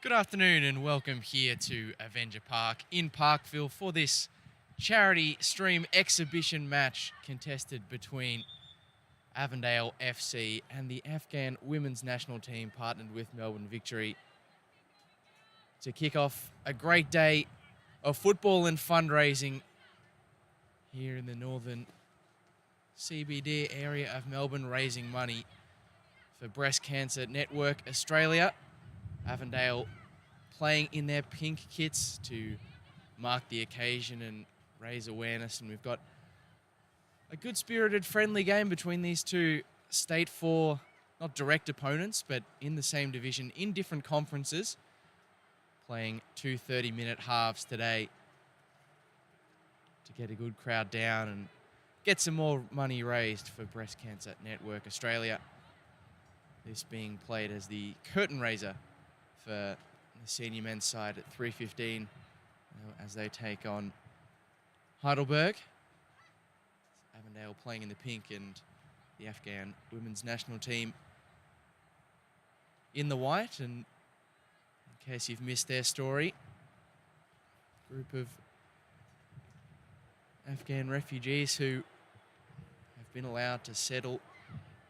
Good afternoon and welcome here to Avenger Park in Parkville for this charity stream exhibition match contested between Avondale FC and the Afghan women's national team partnered with Melbourne Victory to kick off a great day of football and fundraising here in the northern CBD area of Melbourne, raising money for Breast Cancer Network Australia. Avondale playing in their pink kits to mark the occasion and raise awareness. And we've got a good spirited friendly game between these two State 4, not direct opponents, but in the same division, in different conferences, playing two 30-minute halves today to get a good crowd down and get some more money raised for Breast Cancer Network Australia. This being played as the curtain raiser for the senior men's side at 3:15 as they take on Heidelberg. Avondale playing in the pink and the Afghan women's national team in the white. And in case you've missed their story, a group of Afghan refugees who have been allowed to settle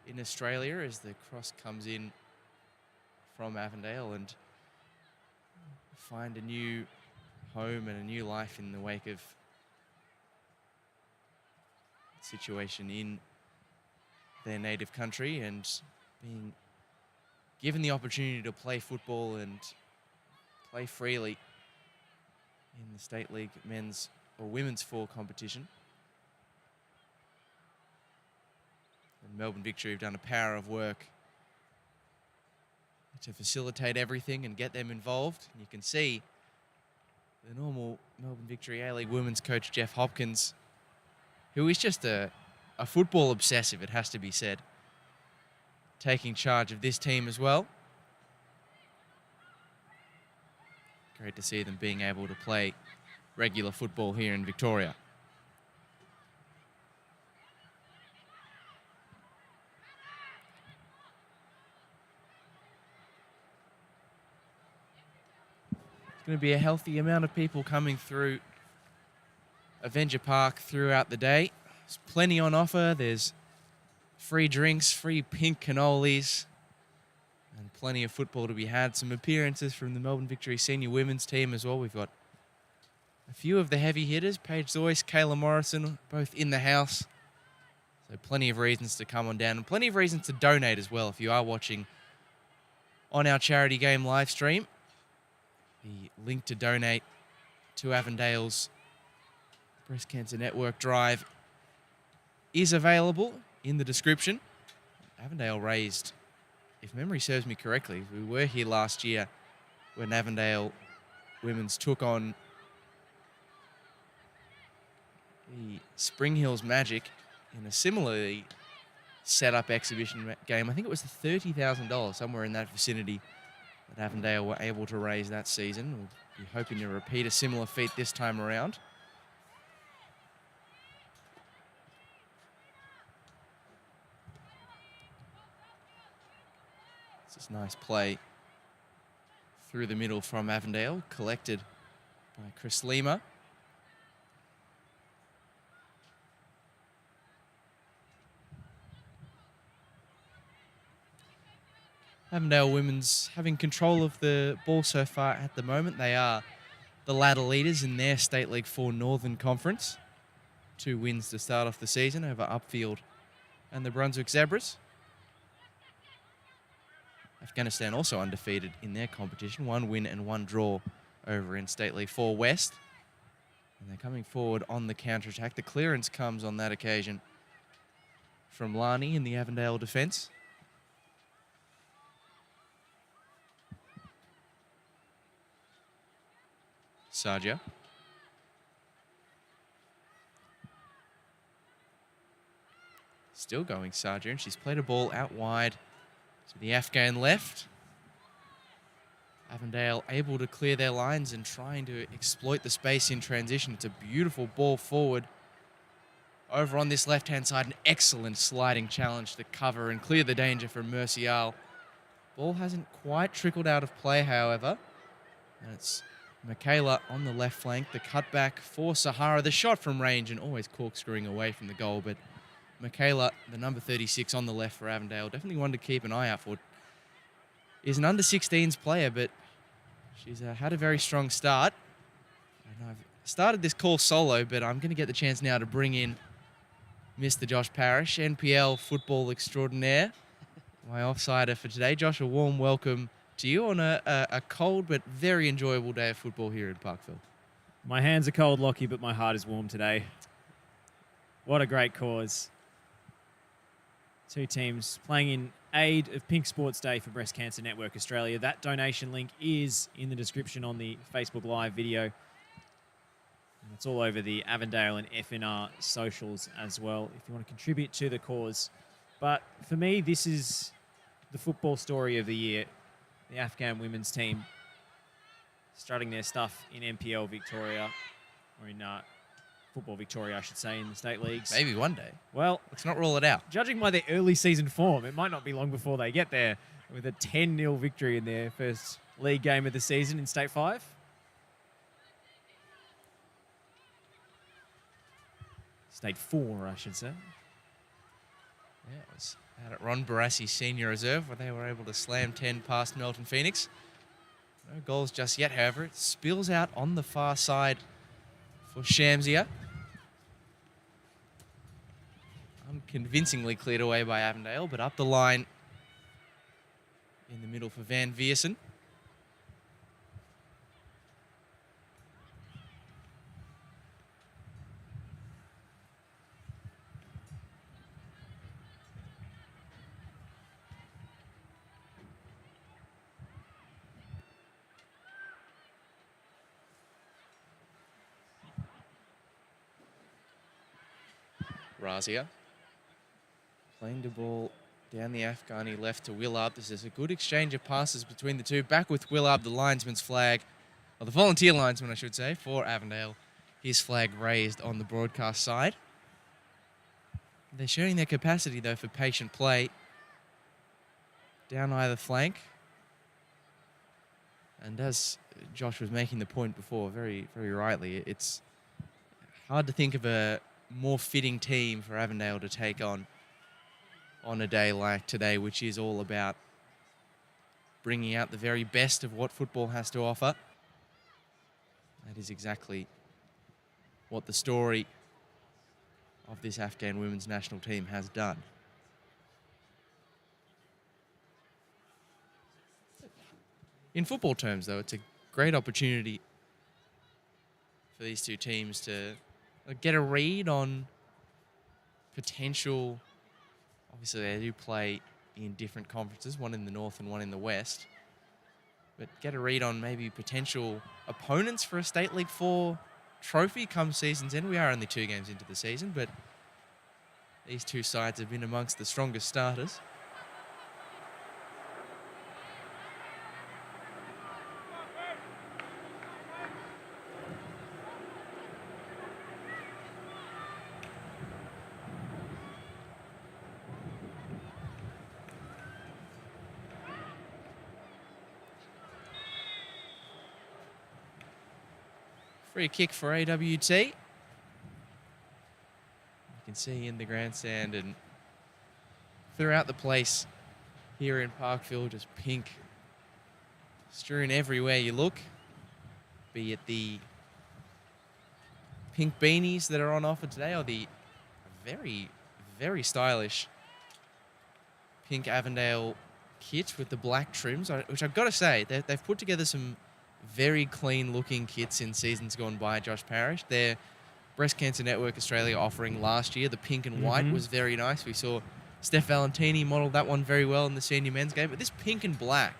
in Australia as the cross comes in from Avondale and find a new home and a new life in the wake of the situation in their native country, and being given the opportunity to play football and play freely in the State League men's or women's 4 competition. And Melbourne Victory have done a power of work to facilitate everything and get them involved. And you can see the normal Melbourne Victory A-League women's coach, Jeff Hopkins, who is just a football obsessive, it has to be said, taking charge of this team as well. Great to see them being able to play regular football here in Victoria. Going to be a healthy amount of people coming through Avenger Park throughout the day. There's plenty on offer. There's free drinks, free pink cannolis, and plenty of football to be had. Some appearances from the Melbourne Victory senior women's team as well. We've got a few of the heavy hitters, Paige Zoyce, Kayla Morrison, both in the house. So plenty of reasons to come on down and plenty of reasons to donate as well if you are watching on our charity game live stream. The link to donate to Avondale's Breast Cancer Network drive is available in the description. Avondale raised, if memory serves me correctly, we were here last year when Avondale Women's took on the Spring Hills Magic in a similarly set up exhibition game. I think it was the $30,000, somewhere in that vicinity, that Avondale were able to raise that season. We'll be hoping to repeat a similar feat this time around. This is nice play through the middle from Avondale, collected by Chris Lima. Avondale Women's having control of the ball so far at the moment. They are the ladder leaders in their State League 4 Northern Conference. 2 wins to start off the season over Upfield and the Brunswick Zebras. Afghanistan also undefeated in their competition. 1 win and 1 draw over in State League 4 West. And they're coming forward on the counter-attack. The clearance comes on that occasion from Lani in the Avondale defence. Sarja. Still going Sarja, and she's played a ball out wide to the Afghan left. Avondale able to clear their lines and trying to exploit the space in transition. It's a beautiful ball forward. Over on this left-hand side, an excellent sliding challenge to cover and clear the danger from Mercial. Ball hasn't quite trickled out of play, however. And it's Michaela on the left flank. The cutback for Sahara. The shot from range and always corkscrewing away from the goal. But Michaela, the number 36 on the left for Avondale, definitely one to keep an eye out for. Is an under-16s player, but she's had a very strong start. And I've started this call solo, but I'm going to get the chance now to bring in Mr. Josh Parrish, NPL football extraordinaire, my offsider for today. Josh, a warm welcome to you on a cold but very enjoyable day of football here in Parkville. My hands are cold, Lockie, but my heart is warm today. What a great cause. Two teams playing in aid of Pink Sports Day for Breast Cancer Network Australia. That donation link is in the description on the Facebook Live video. And it's all over the Avondale and FNR socials as well if you want to contribute to the cause. But for me, this is the football story of the year. The Afghan women's team strutting their stuff in NPL Victoria, or in Football Victoria, I should say, in the state leagues. Maybe one day. Well, let's not rule it out. Judging by their early season form, it might not be long before they get there with a 10-0 victory in their first league game of the season in State 5. State 4, I should say. Yeah, it was out at Ron Barassi Senior Reserve where they were able to slam 10 past Melton Phoenix. No goals just yet, however. It spills out on the far side for Shamsia. Unconvincingly cleared away by Avondale, but up the line in the middle for Van Viersen. Razia playing the ball down the Afghani left to Willard. This is a good exchange of passes between the two. Back with Willard, the linesman's flag, or the volunteer linesman, I should say, for Avondale. His flag raised on the broadcast side. They're showing their capacity, though, for patient play down either flank. And as Josh was making the point before, very, very rightly, it's hard to think of a more fitting team for Avondale to take on a day like today, which is all about bringing out the very best of what football has to offer. That is exactly what the story of this Afghan women's national team has done. In football terms, though, it's a great opportunity for these two teams to get a read on potential. Obviously, they do play in different conferences, one in the north and one in the west. But get a read on maybe potential opponents for a State League 4 trophy come season's end. We are only 2 games into the season, but these two sides have been amongst the strongest starters. Free kick for AWT. You can see in the grandstand and throughout the place here in Parkville, just pink strewn everywhere you look. Be it the pink beanies that are on offer today or the very, very stylish pink Avondale kit with the black trims, which I've got to say, they've put together some very clean-looking kits in seasons gone by, Josh Parrish. Their Breast Cancer Network Australia offering last year, the pink and white, was very nice. We saw Steph Valentini model that one very well in the senior men's game. But this pink and black,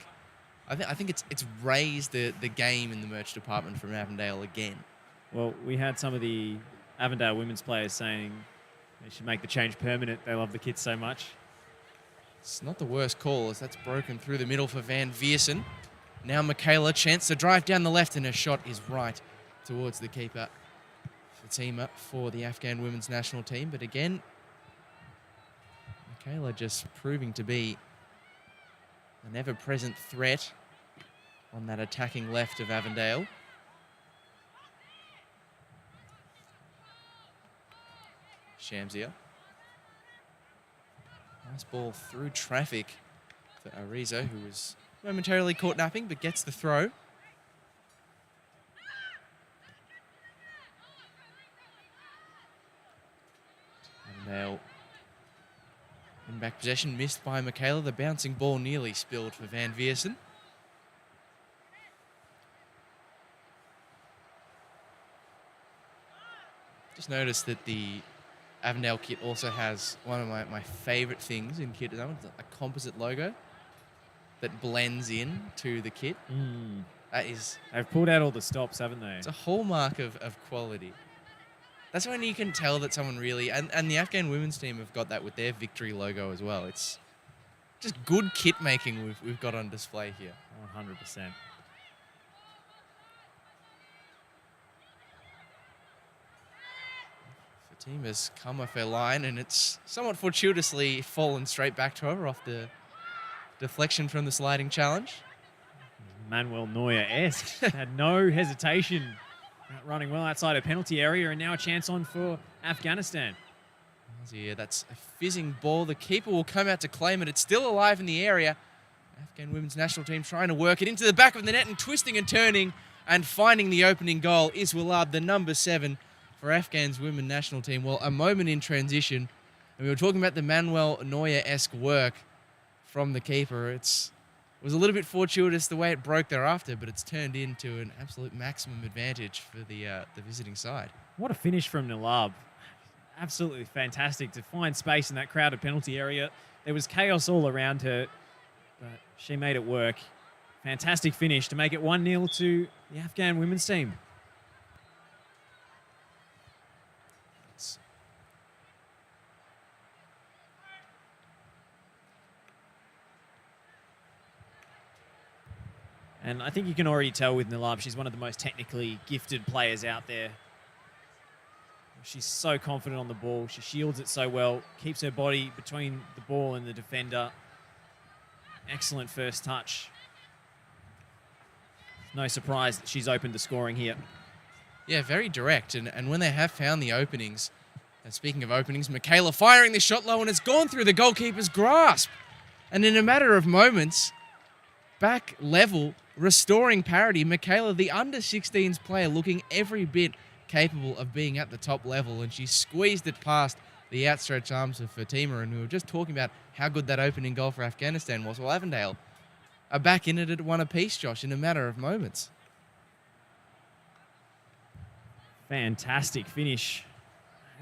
I think it's raised the game in the merch department from Avondale again. Well, we had some of the Avondale women's players saying they should make the change permanent. They love the kits so much. It's not the worst call as that's broken through the middle for Van Viersen. Now Michaela, chance to drive down the left, and her shot is right towards the keeper. Fatima for the Afghan women's national team. But again, Michaela just proving to be an ever-present threat on that attacking left of Avondale. Shamsia. Nice ball through traffic for Arizo, who was momentarily caught napping, but gets the throw. Avondale in back possession, missed by Michaela. The bouncing ball nearly spilled for Van Viersen. Just noticed that the Avondale kit also has one of my favourite things in kit design, a composite logo that blends in to the kit. That is... They've pulled out all the stops, haven't they? It's a hallmark of quality. That's when you can tell that someone really... And the Afghan women's team have got that with their victory logo as well. It's just good kit making we've got on display here. 100%. Team has come off her line, and it's somewhat fortuitously fallen straight back to her off the deflection from the sliding challenge. Manuel Neuer-esque. Had no hesitation. Running well outside a penalty area, and now a chance on for Afghanistan. Yeah, that's a fizzing ball. The keeper will come out to claim it. It's still alive in the area. Afghan women's national team trying to work it into the back of the net and twisting and turning and finding the opening goal is Willard, the number 7. For Afghan's women national team. Well, a moment in transition, and we were talking about the Manuel Neuer-esque work from the keeper. It was a little bit fortuitous the way it broke thereafter, but it's turned into an absolute maximum advantage for the visiting side. What a finish from Nilab. Absolutely fantastic to find space in that crowded penalty area. There was chaos all around her, but she made it work. Fantastic finish to make it 1-0 to the Afghan women's team. And I think you can already tell with Nilab, she's one of the most technically gifted players out there. She's so confident on the ball. She shields it so well, keeps her body between the ball and the defender. Excellent first touch. No surprise that she's opened the scoring here. Yeah, very direct. And when they have found the openings, and speaking of openings, Michaela firing the shot low, and it's gone through the goalkeeper's grasp. And in a matter of moments, back level, restoring parity. Michaela, the under-16s player, looking every bit capable of being at the top level, and she squeezed it past the outstretched arms of Fatima, and we were just talking about how good that opening goal for Afghanistan was. Well, Avondale are back in it at 1 apiece, Josh, in a matter of moments. Fantastic finish.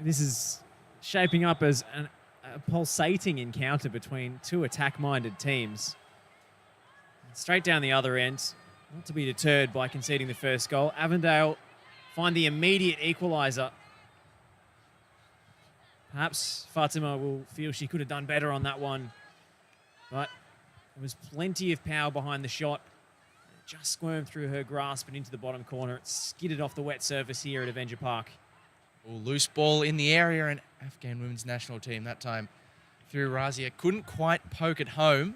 This is shaping up as a pulsating encounter between two attack-minded teams. Straight down the other end, not to be deterred by conceding the first goal. Avondale find the immediate equaliser. Perhaps Fatima will feel she could have done better on that one, but there was plenty of power behind the shot. It just squirmed through her grasp and into the bottom corner. It skidded off the wet surface here at Avenger Park. Loose ball in the area, and Afghan women's national team that time through Razia couldn't quite poke it home.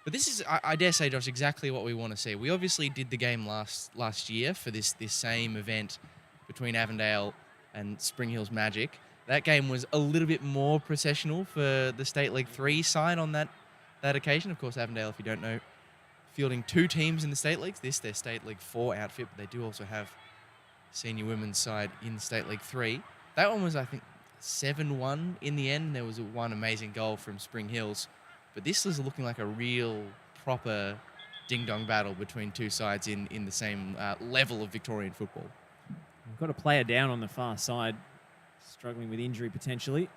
But this is, I dare say, Josh, exactly what we want to see. We obviously did the game last year for this same event between Avondale and Spring Hills Magic. That game was a little bit more processional for the State League 3 side on that occasion. Of course, Avondale, if you don't know, fielding 2 teams in the State Leagues. This, their State League 4 outfit, but they do also have senior women's side in State League 3. That one was, I think, 7-1 in the end. There was one amazing goal from Spring Hills. But this is looking like a real, proper ding-dong battle between two sides in the same level of Victorian football. We've got a player down on the far side, struggling with injury potentially.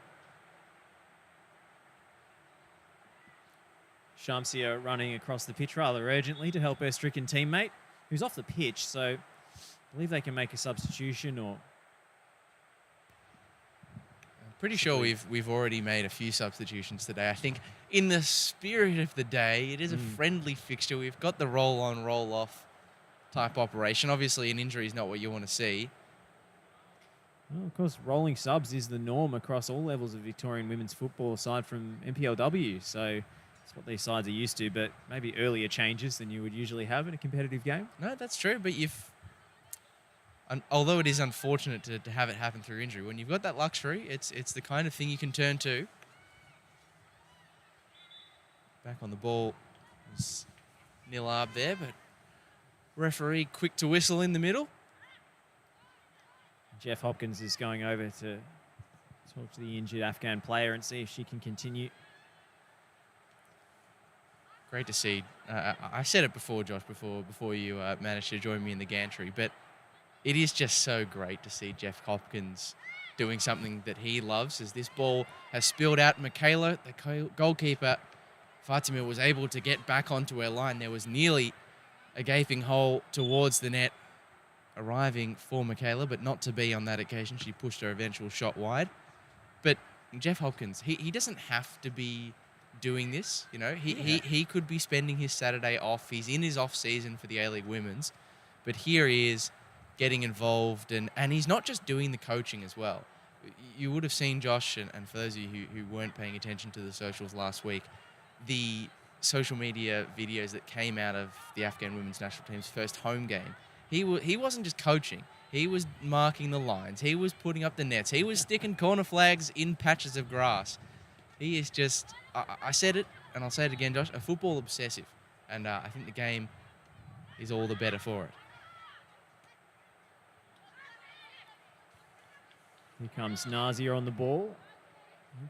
Shamsia running across the pitch rather urgently to help her stricken teammate, who's off the pitch, so I believe they can make a substitution or... Pretty sure we've already made a few substitutions today. I think in the spirit of the day, it is a friendly fixture. We've got the roll-on, roll-off type operation. Obviously, an injury is not what you want to see. Well, of course, rolling subs is the norm across all levels of Victorian women's football, aside from MPLW. So That's what these sides are used to, but maybe earlier changes than you would usually have in a competitive game. No, that's true. But although it is unfortunate to have it happen through injury, when you've got that luxury, it's the kind of thing you can turn to. Back on the ball was Nilab there, but referee quick to whistle in the middle. Jeff Hopkins is going over to talk to the injured Afghan player and see if she can continue. Great to see. I said it before, Josh, before you managed to join me in the gantry, but it is just so great to see Jeff Hopkins doing something that he loves. As this ball has spilled out, Michaela, the goalkeeper, Fatima, was able to get back onto her line. There was nearly a gaping hole towards the net arriving for Michaela, but not to be on that occasion. She pushed her eventual shot wide. But Jeff Hopkins, he doesn't have to be doing this. You know, he could be spending his Saturday off. He's in his off season for the A-League Women's, but here he is getting involved, and he's not just doing the coaching as well. You would have seen, Josh, and for those of you who weren't paying attention to the socials last week, the social media videos that came out of the Afghan women's national team's first home game. He wasn't just coaching. He was marking the lines. He was putting up the nets. He was sticking corner flags in patches of grass. He is just, I said it, and I'll say it again, Josh, a football obsessive. And I think the game is all the better for it. Here comes Nazir on the ball.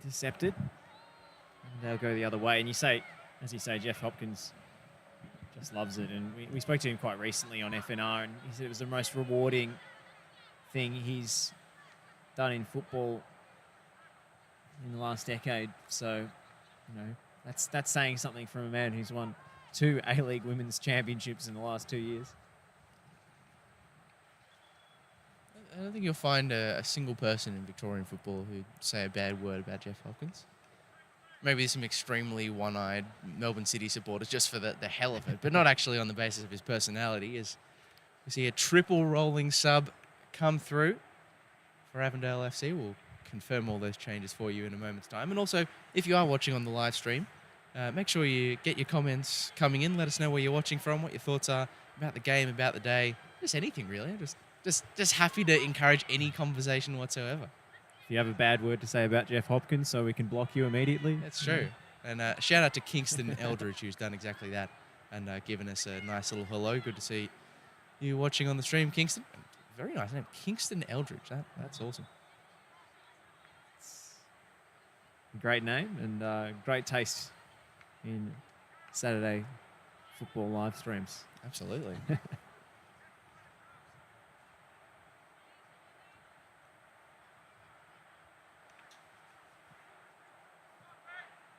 Intercepted. And they'll go the other way. And as you say, Jeff Hopkins just loves it. And we spoke to him quite recently on FNR, and he said it was the most rewarding thing he's done in football in the last decade. So, that's saying something from a man who's won 2 A-League Women's Championships in the last 2 years. I don't think you'll find a single person in Victorian football who'd say a bad word about Jeff Hopkins. Maybe there's some extremely one-eyed Melbourne City supporters just for the hell of it, but not actually on the basis of his personality. As we see a triple rolling sub come through for Avondale FC. We'll confirm all those changes for you in a moment's time. And also, if you are watching on the live stream, make sure you get your comments coming in. Let us know where you're watching from, what your thoughts are about the game, about the day, just anything really. Just happy to encourage any conversation whatsoever. If you have a bad word to say about Jeff Hopkins, so we can block you immediately. That's true. And shout out to Kingston Eldridge, who's done exactly that and given us a nice little hello. Good to see you watching on the stream, Kingston. Very nice name, Kingston Eldridge. That's awesome. Great name and great taste in Saturday football live streams. Absolutely.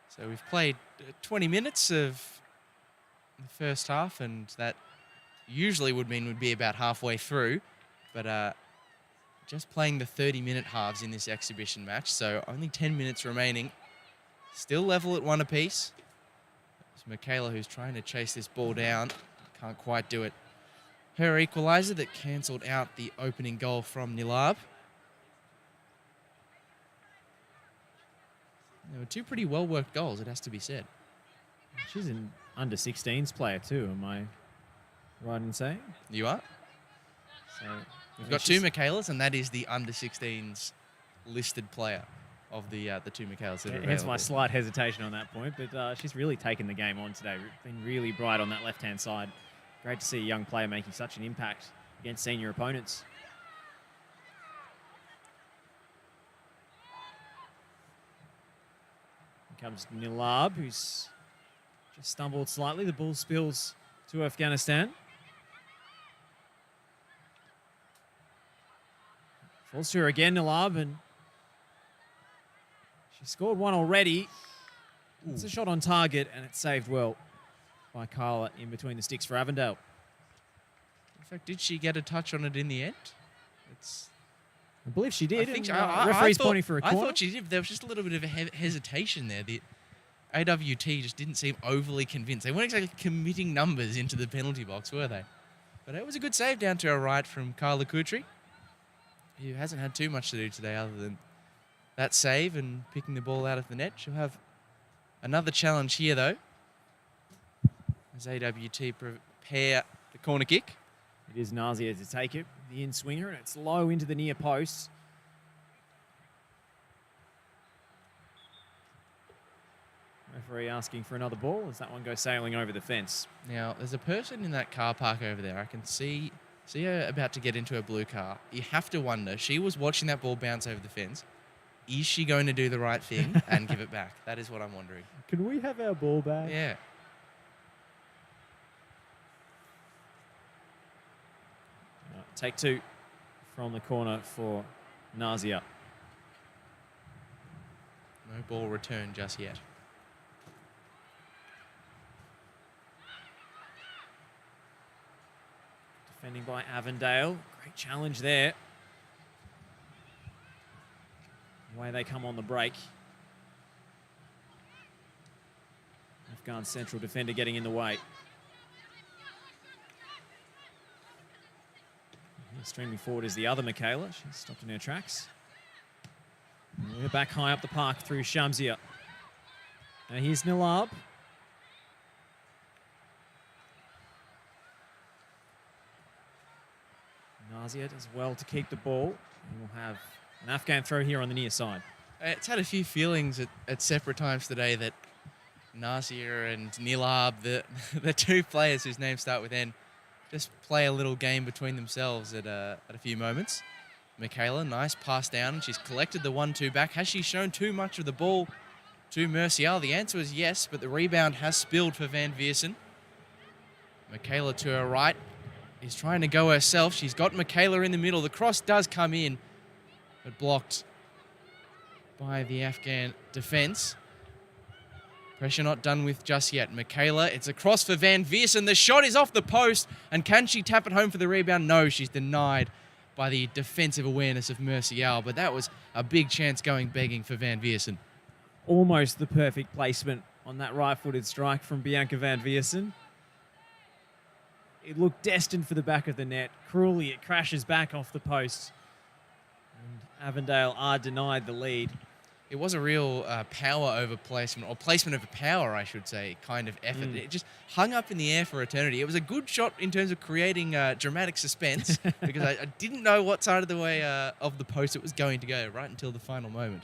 So we've played 20 minutes of the first half, and that usually would mean we'd be about halfway through, but just playing the 30-minute halves in this exhibition match, so only 10 minutes remaining. Still level at 1 apiece. It's Michaela who's trying to chase this ball down. Can't quite do it. Her equaliser that cancelled out the opening goal from Nilab. There were 2 pretty well-worked goals, it has to be said. She's an under-16s player too, am I right in saying? You are? So we've got 2 Michaelas, and that is the under-16s listed player of the 2 Michaelas that are available. Hence my slight hesitation on that point, but she's really taken the game on today. Been really bright on that left-hand side. Great to see a young player making such an impact against senior opponents. Here comes Nilab, who's just stumbled slightly. The ball spills to Afghanistan. Falls to her again, Nilab, and she scored 1 already. Ooh. It's a shot on target, and it's saved well by Carla in between the sticks for Avondale. In fact, did she get a touch on it in the end? I believe she did. I think referee's pointing for a corner. I thought she did. There was just a little bit of a hesitation there. The AWT just didn't seem overly convinced. They weren't exactly committing numbers into the penalty box, were they? But it was a good save down to her right from Carla Kutri, who hasn't had too much to do today other than that save and picking the ball out of the net. She'll have another challenge here, though, as AWT prepare the corner kick. It is Nazia to take it, the in-swinger, and it's low into the near post. Referee asking for another ball as that one goes sailing over the fence. Now, there's a person in that car park over there. I can see her about to get into a blue car. You have to wonder, she was watching that ball bounce over the fence. Is she going to do the right thing and give it back? That is what I'm wondering. Can we have our ball back? Yeah. Take two from the corner for Nazia. No ball return just yet. Defending by Avondale. Great challenge there. Away they come on the break. Afghan central defender getting in the way. Streaming forward is the other Michaela. She's stopped in her tracks. And we're back high up the park through Shamsia. Now here's Nilab. Nazia does well to keep the ball. And we'll have an Afghan throw here on the near side. It's had a few feelings at separate times today that Nazia and Nilab, the two players whose names start with N, just play a little game between themselves at a few moments. Michaela, nice pass down. She's collected the 1-2 back. Has she shown too much of the ball to Mercial? The answer is yes, but the rebound has spilled for Van Viersen. Michaela to her right is trying to go herself. She's got Michaela in the middle. The cross does come in, but blocked by the Afghan defense. Pressure not done with just yet. Michaela, it's a cross for Van Viersen. The shot is off the post, and can she tap it home for the rebound? No, she's denied by the defensive awareness of Mercial, but that was a big chance going begging for Van Viersen. Almost the perfect placement on that right-footed strike from Bianca Van Viersen. It looked destined for the back of the net. Cruelly, it crashes back off the post. And Avondale are denied the lead. It was a real power over placement, or placement over power, I should say, kind of effort. It just hung up in the air for eternity. It was a good shot in terms of creating dramatic suspense because I didn't know what side of the way of the post it was going to go right until the final moment.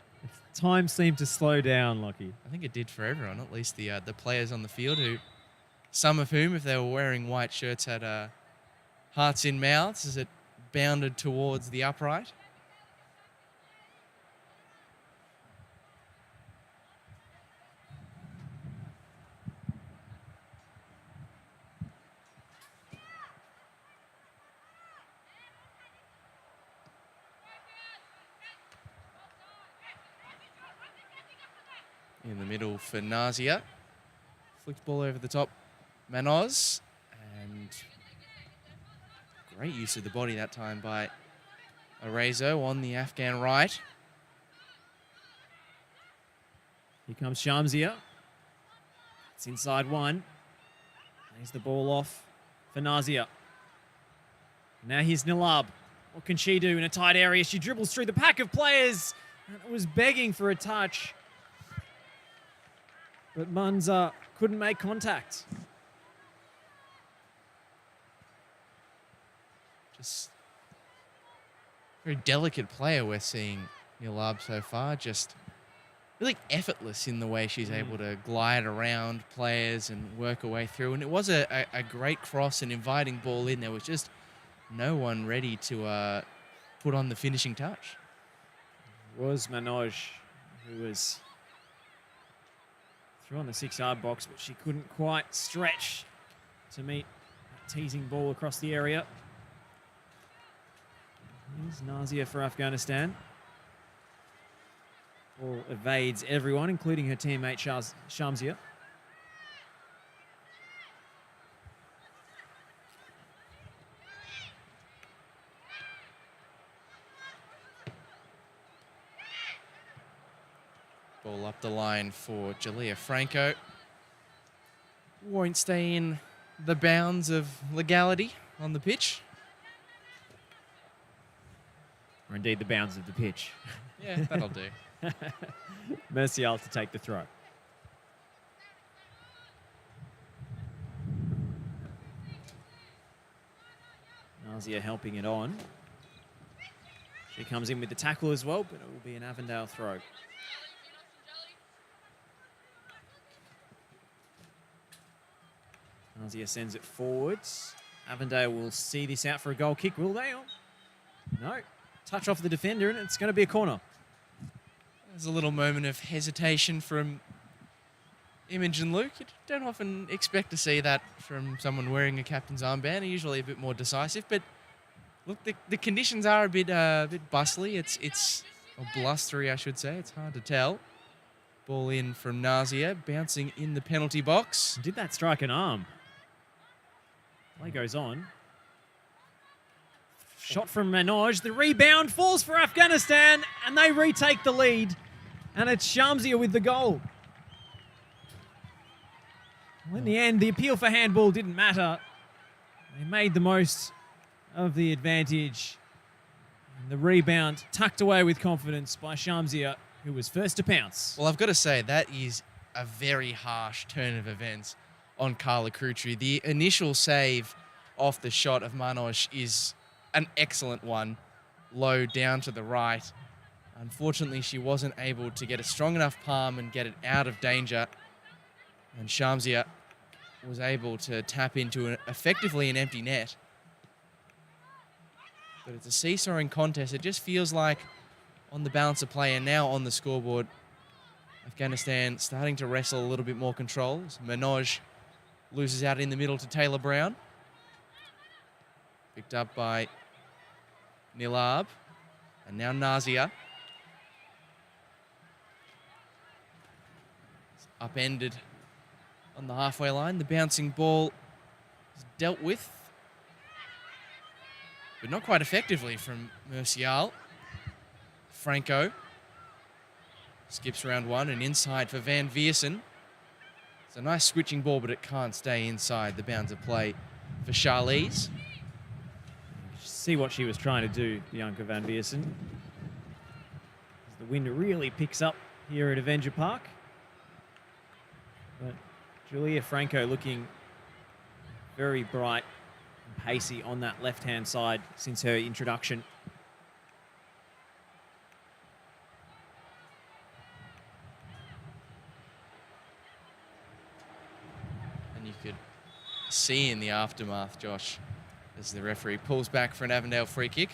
Time seemed to slow down, Lockie. I think it did for everyone, at least the players on the field, who some of whom, if they were wearing white shirts, had hearts in mouths as it bounded towards the upright. In the middle for Nazia. Flicked ball over the top. Manoz. And great use of the body that time by Arezo on the Afghan right. Here comes Shamsia. It's inside one. Lays the ball off for Nazia. Now here's Nilab. What can she do in a tight area? She dribbles through the pack of players and was begging for a touch. But Munza couldn't make contact. Just very delicate player we're seeing Nilab so far. Just really effortless in the way she's able to glide around players and work her way through. And it was a great cross and inviting ball in. There was just no one ready to put on the finishing touch. It was Manoj who was through on the 6-yard box, but she couldn't quite stretch to meet that teasing ball across the area. Here's Nazia for Afghanistan. Ball evades everyone, including her teammate Shamsia. Ball up the line for Jalea Franco. Won't stay in the bounds of legality on the pitch. Or indeed the bounds of the pitch. Yeah, that'll do. Mercial to take the throw. Nazia helping it on. She comes in with the tackle as well, but it will be an Avondale throw. Nazia sends it forwards. Avondale will see this out for a goal kick, will they? Oh, no. Touch off the defender, and it's going to be a corner. There's a little moment of hesitation from Imogen Luke. You don't often expect to see that from someone wearing a captain's armband. They're usually a bit more decisive, but look, the conditions are a bit bustly. It's or blustery, I should say. It's hard to tell. Ball in from Nazia, bouncing in the penalty box. Did that strike an arm? Play goes on. Shot from Manoj. The rebound falls for Afghanistan, and they retake the lead. And it's Shamsia with the goal. Well, in the end, the appeal for handball didn't matter. They made the most of the advantage. And the rebound tucked away with confidence by Shamsia, who was first to pounce. Well, I've got to say, that is a very harsh turn of events on Carla Crutri. The initial save off the shot of Manoj is an excellent one, low down to the right. Unfortunately, she wasn't able to get a strong enough palm and get it out of danger. And Shamsia was able to tap into effectively an empty net. But it's a seesawing contest. It just feels like on the balance of play and now on the scoreboard, Afghanistan starting to wrestle a little bit more control. Manoj loses out in the middle to Taylor Brown. Picked up by Nilab. And now Nazia. It's upended on the halfway line. The bouncing ball is dealt with, but not quite effectively from Mercial. Franco skips round one and inside for Van Viersen. It's a nice switching ball, but it can't stay inside the bounds of play for Charlize. See what she was trying to do, Bianca Van Viersen. As the wind really picks up here at Avenger Park. But Julia Franco looking very bright and pacey on that left-hand side since her introduction. And you could see in the aftermath, Josh, as the referee pulls back for an Avondale free kick.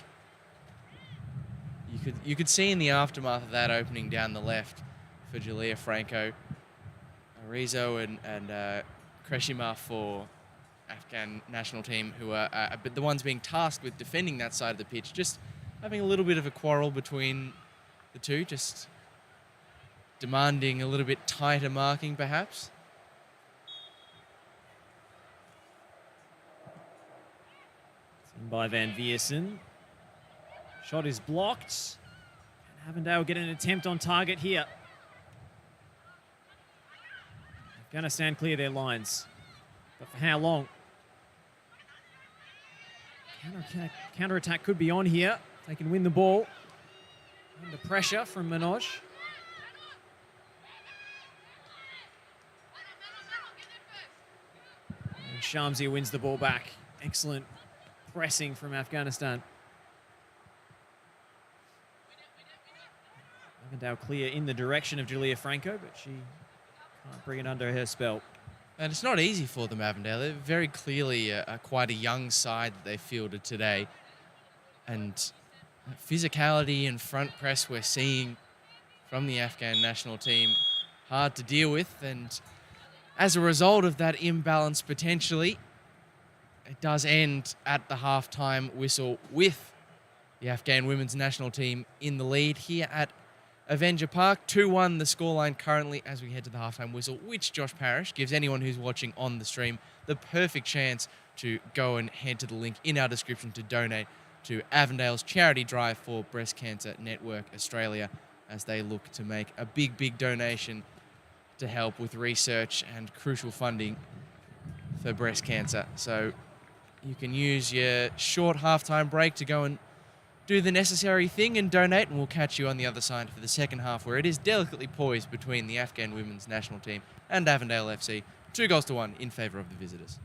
You could see in the aftermath of that opening down the left for Julia Franco, Arizo and Kreshima for Afghan national team, who are the ones being tasked with defending that side of the pitch, just having a little bit of a quarrel between the two, just demanding a little bit tighter marking perhaps. By Van Viersen. Shot is blocked. And Avondale get an attempt on target here. Afghanistan clear their lines. But for how long? Counter-attack could be on here. They can win the ball. Under pressure from Manoj. And Shamsia wins the ball back. Excellent pressing from Afghanistan. Avondale clear in the direction of Julia Franco, but she can't bring it under her spell. And it's not easy for them, Avondale. They're very clearly quite a young side that they fielded today. And physicality and front press we're seeing from the Afghan national team, hard to deal with. And as a result of that imbalance potentially, it does end at the halftime whistle with the Afghan women's national team in the lead here at Avenger Park. 2-1 the scoreline currently as we head to the halftime whistle, which Josh Parrish gives anyone who's watching on the stream the perfect chance to go and head to the link in our description to donate to Avondale's charity drive for Breast Cancer Network Australia as they look to make a big donation to help with research and crucial funding for breast cancer. So you can use your short halftime break to go and do the necessary thing and donate, and we'll catch you on the other side for the second half, where it is delicately poised between the Afghan women's national team and Avondale FC. 2-1 in favour of the visitors.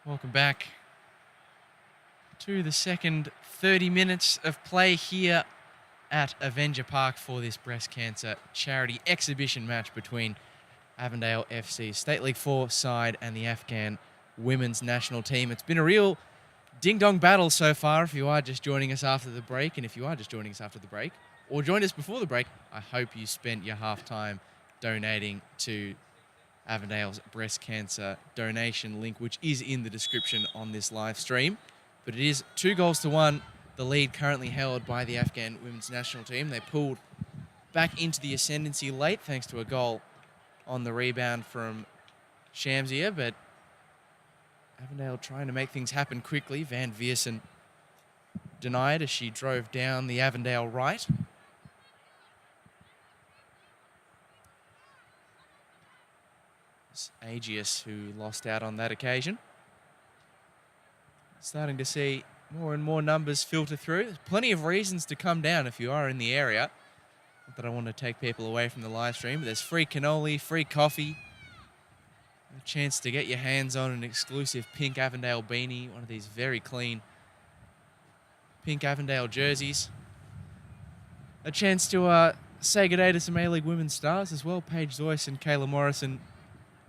Welcome back to the second 30 minutes of play here at Avenger Park for this breast cancer charity exhibition match between Avondale FC State League 4 side and the Afghan women's national team. It's been a real ding-dong battle so far if you are just joining us after the break. And if you are just joining us after the break or joined us before the break, I hope you spent your halftime donating to Avondale's breast cancer donation link, which is in the description on this live stream. But it is 2-1, the lead currently held by the Afghan women's national team. They pulled back into the ascendancy late thanks to a goal on the rebound from Shamsia, but Avondale trying to make things happen quickly. Van Viersen denied as she drove down the Avondale right. It's Aegeus who lost out on that occasion. Starting to see more and more numbers filter through. There's plenty of reasons to come down if you are in the area. Not that I want to take people away from the live stream, but there's free cannoli, free coffee, a chance to get your hands on an exclusive pink Avondale beanie, one of these very clean pink Avondale jerseys. A chance to say good day to some A-League women's stars as well. Paige Zoyce and Kayla Morrison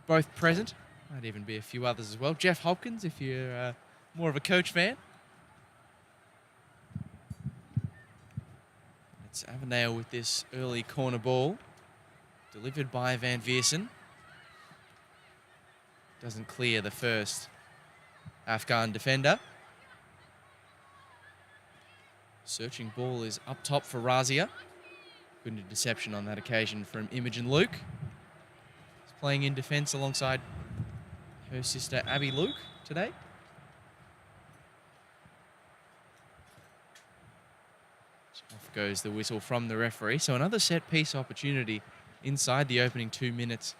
both present. Might even be a few others as well. Jeff Hopkins, if you're more of a Coach fan. It's Avondale with this early corner ball. Delivered by Van Viersen. Doesn't clear the first Afghan defender. Searching ball is up top for Razia. Good interception on that occasion from Imogen Luke. He's playing in defence alongside her sister Abby Luke today. Off goes the whistle from the referee. So another set piece opportunity inside the opening 2 minutes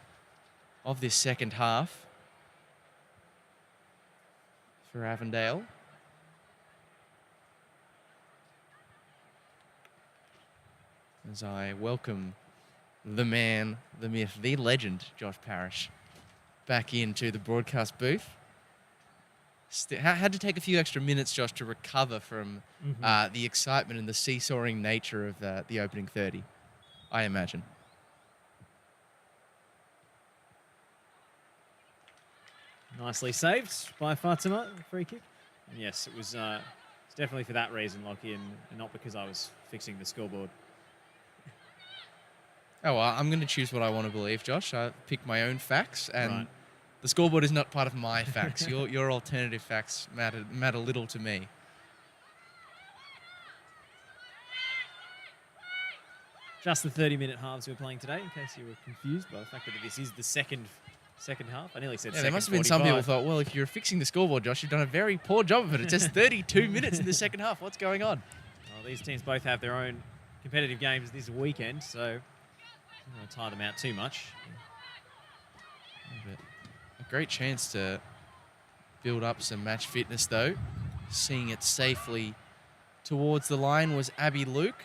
of this second half for Avondale. As I welcome the man, the myth, the legend, Josh Parrish, back into the broadcast booth. Had to take a few extra minutes, Josh, to recover from the excitement and the seesawing nature of the opening 30, I imagine. Nicely saved by Fatima, free kick. And yes, it was it's definitely for that reason, Lockie, and not because I was fixing the scoreboard. Oh, well, I'm going to choose what I want to believe, Josh. I pick my own facts, and Right. the scoreboard is not part of my facts. Your alternative facts matter little to me. Just the 30-minute halves we're playing today, in case you were confused by the fact that this is the second half. I nearly said Yeah, second there must have been some 45. people thought, well, if you're fixing the scoreboard, Josh, you've done a very poor job of it. It says 32 minutes in the second half. What's going on? Well, these teams both have their own competitive games this weekend, so I don't want to tie them out too much. But a great chance to build up some match fitness, though. Seeing it safely towards the line was Abby Luke.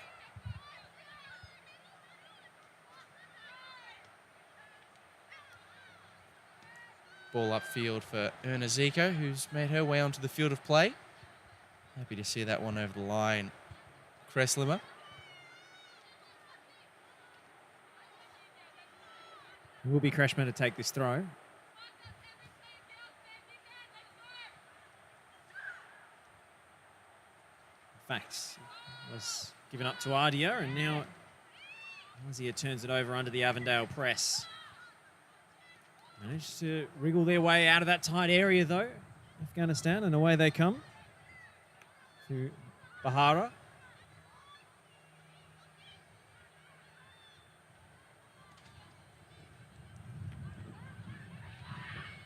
Ball upfield for Erna Zico, who's made her way onto the field of play. Happy to see that one over the line. Kresslimer. It will be Crashman to take this throw. In fact, it was given up to Ardia, and now Azia turns it over under the Avondale press. Managed to wriggle their way out of that tight area, though, Afghanistan, and away they come to Bahara.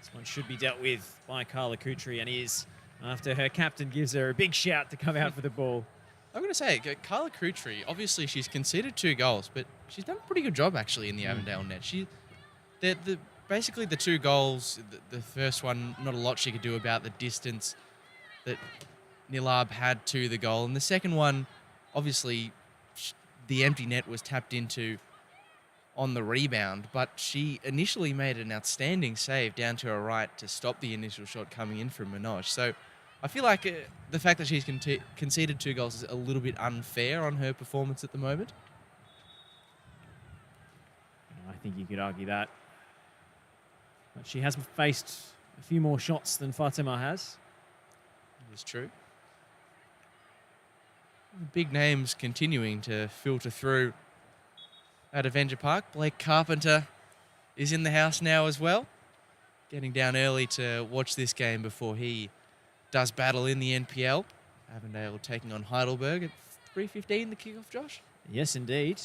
This one should be dealt with by Carla Kutri, and is, after her captain gives her a big shout to come out for the ball. I'm going to say, Carla Kutri, obviously she's conceded 2 goals, but she's done a pretty good job, actually, in the Avondale net. Basically, the 2 goals, the first one, not a lot she could do about the distance that Nilab had to the goal. And the second one, obviously, the empty net was tapped into on the rebound, but she initially made an outstanding save down to her right to stop the initial shot coming in from Minaj. So I feel like the fact that she's conceded 2 goals is a little bit unfair on her performance at the moment. I think you could argue that. But she has faced a few more shots than Fatima has. It's true. Big names continuing to filter through at Avenger Park. Blake Carpenter is in the house now as well. Getting down early to watch this game before he does battle in the NPL. Avondale taking on Heidelberg at 3:15, the kickoff, Josh? Yes, indeed.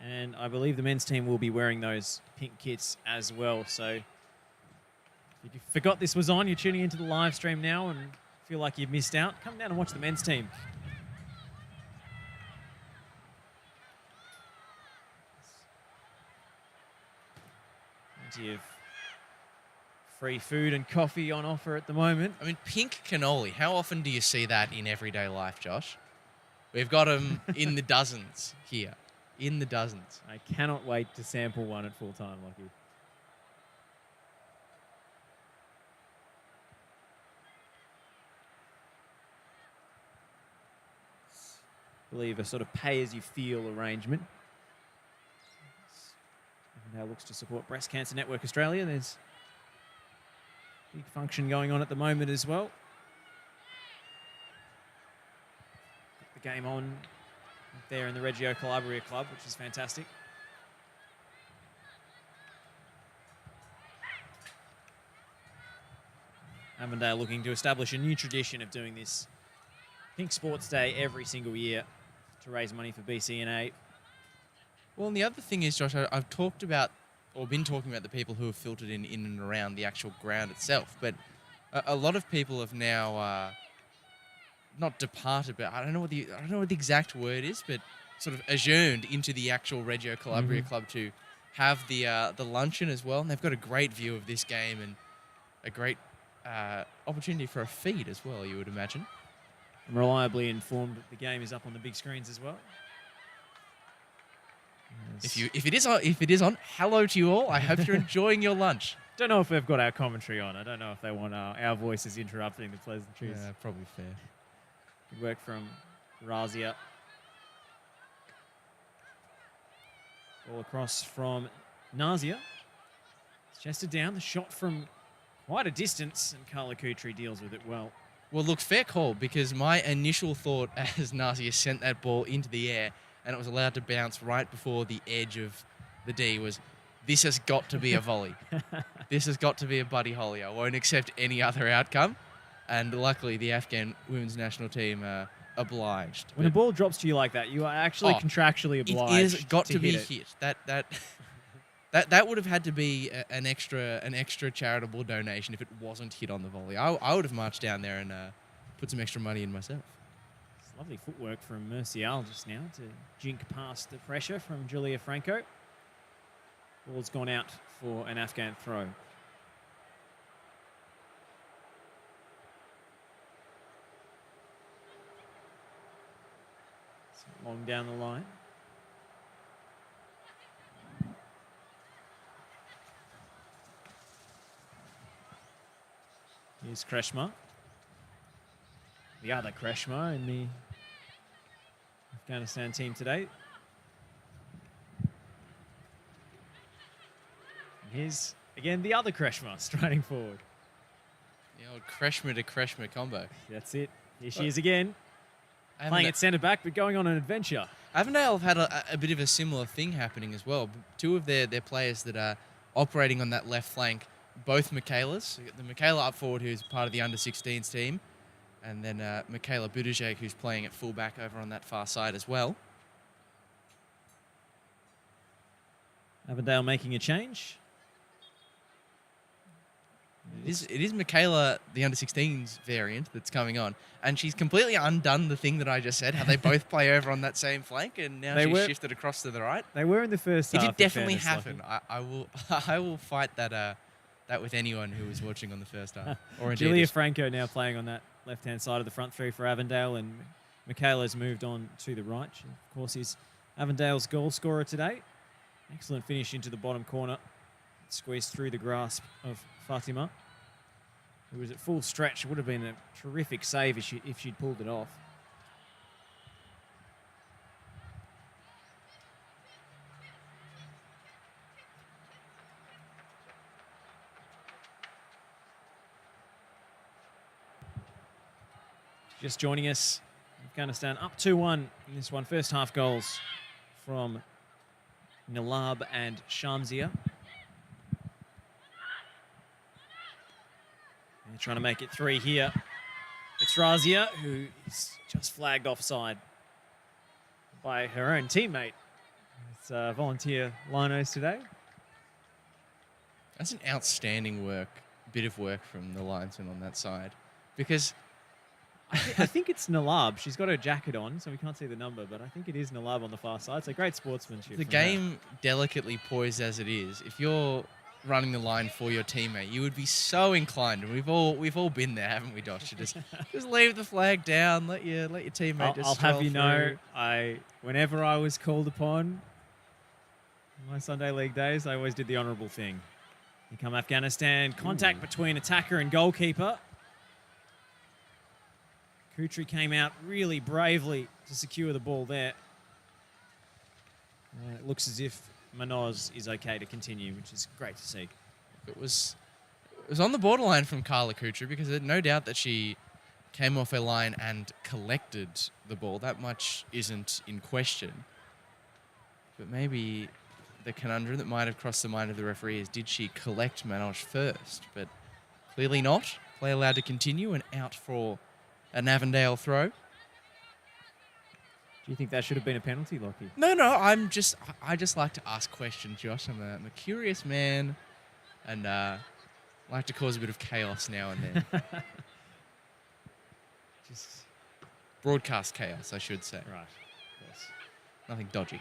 And I believe the men's team will be wearing those pink kits as well. So if you forgot this was on, you're tuning into the live stream now and feel like you've missed out, come down and watch the men's team. Plenty of free food and coffee on offer at the moment. I mean, pink cannoli. How often do you see that in everyday life, Josh? We've got them in the dozens here. In the dozens. I cannot wait to sample one at full time, Lockie. I believe a sort of pay-as-you-feel arrangement. Now looks to support Breast Cancer Network Australia. There's a big function going on at the moment as well. Got the game on there in the Reggio Calabria Club, which is fantastic. Avondale looking to establish a new tradition of doing this Pink Sports Day every single year to raise money for BCNA. Well, and the other thing is, Josh, I've talked about, or been talking about the people who have filtered in and around the actual ground itself, but a lot of people have now not departed, but I don't know what the exact word is, but sort of adjourned into the actual Reggio Calabria Club to have the luncheon as well, and they've got a great view of this game and a great opportunity for a feed as well, you would imagine. I'm reliably informed that the game is up on the big screens as well. If it is on, hello to you all. I hope you're enjoying your lunch. Don't know if they've got our commentary on. I don't know if they want our voices interrupting the pleasantries. Yeah, probably fair. Good work from Razia. Ball across from Nazia. It's chested down. The shot from quite a distance, and Carla Kutri deals with it well. Well, look, fair call, because my initial thought as Nazia sent that ball into the air and it was allowed to bounce right before the edge of the D was, this has got to be a volley. This has got to be a Buddy Holly. I won't accept any other outcome. And luckily, the Afghan women's national team obliged. When a ball drops to you like that, you are actually contractually obliged. It is got to be hit. That would have had to be an extra charitable donation if it wasn't hit on the volley. I would have marched down there and put some extra money in myself. It's lovely footwork from Mercial just now to jink past the pressure from Julia Franco. Ball's gone out for an Afghan throw. Long down the line. Here's Kreshma. The other Kreshma in the Afghanistan team today. And here's, again, the other Kreshma striding forward. The old Kreshma to Kreshma combo. That's it. Here she is again. Playing at centre back, but going on an adventure. Avondale have had a bit of a similar thing happening as well. Two of their players that are operating on that left flank, both Michaelas. The Michaela up forward, who's part of the under-16s team, and then Michaela Budajek, who's playing at full-back over on that far side as well. Avondale making a change. It is Michaela, the under-16s variant, that's coming on. And she's completely undone the thing that I just said, how they both play over on that same flank, and now she's shifted across to the right. They were in the first half. It did definitely happen. I will fight that with anyone who was watching on the first half. Or Julia Franco now playing on that left-hand side of the front three for Avondale, and Michaela's moved on to the right. She, of course, is Avondale's goal scorer today. Excellent finish into the bottom corner. Squeezed through the grasp of Fatima, who was at full stretch. It would have been a terrific save if she'd pulled it off. Just joining us, Afghanistan up 2-1 in this one. First half goals from Nilab and Shamsia. They're trying to make it 3 here. It's Razia, who is just flagged offside by her own teammate. It's volunteer linos today. That's an outstanding bit of work from the linesman on that side. Because I think it's Nalab. She's got her jacket on, so we can't see the number, but I think it is Nalab on the far side. It's a great sportsmanship. the game, delicately poised as it is, if you're running the line for your teammate, you would be so inclined, and we've all been there, haven't we, Josh? To just leave the flag down, let your teammate I'll have you know, whenever I was called upon in my Sunday League days, I always did the honourable thing. Here come Afghanistan. Contact between attacker and goalkeeper. Kutri came out really bravely to secure the ball there. It looks as if Manoj is okay to continue, which is great to see. It was on the borderline from Carla Kutri, because there's no doubt that she came off her line and collected the ball. That much isn't in question. But maybe the conundrum that might have crossed the mind of the referee is, did she collect Manoj first? But clearly not. Play allowed to continue and out for an Avondale throw. Do you think that should have been a penalty, Lockie? No, I just like to ask questions, Josh. I'm a curious man, and like to cause a bit of chaos now and then. Just broadcast chaos, I should say. right. Yes. Nothing dodgy.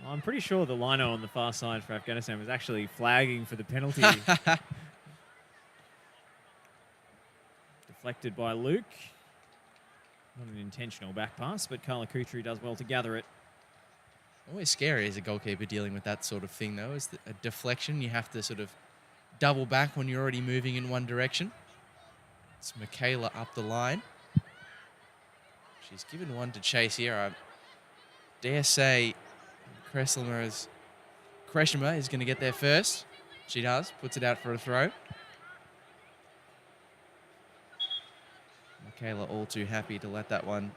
Well, I'm pretty sure the lino on the far side for Afghanistan was actually flagging for the penalty. Deflected by Luke. Not an intentional back pass, but Carla Kutri does well to gather it. Always scary as a goalkeeper dealing with that sort of thing, though, is a deflection. You have to sort of double back when you're already moving in one direction. It's Michaela up the line. She's given one to chase here. I dare say Kreshima is going to get there first. She does. Puts it out for a throw. Michaela all too happy to let that one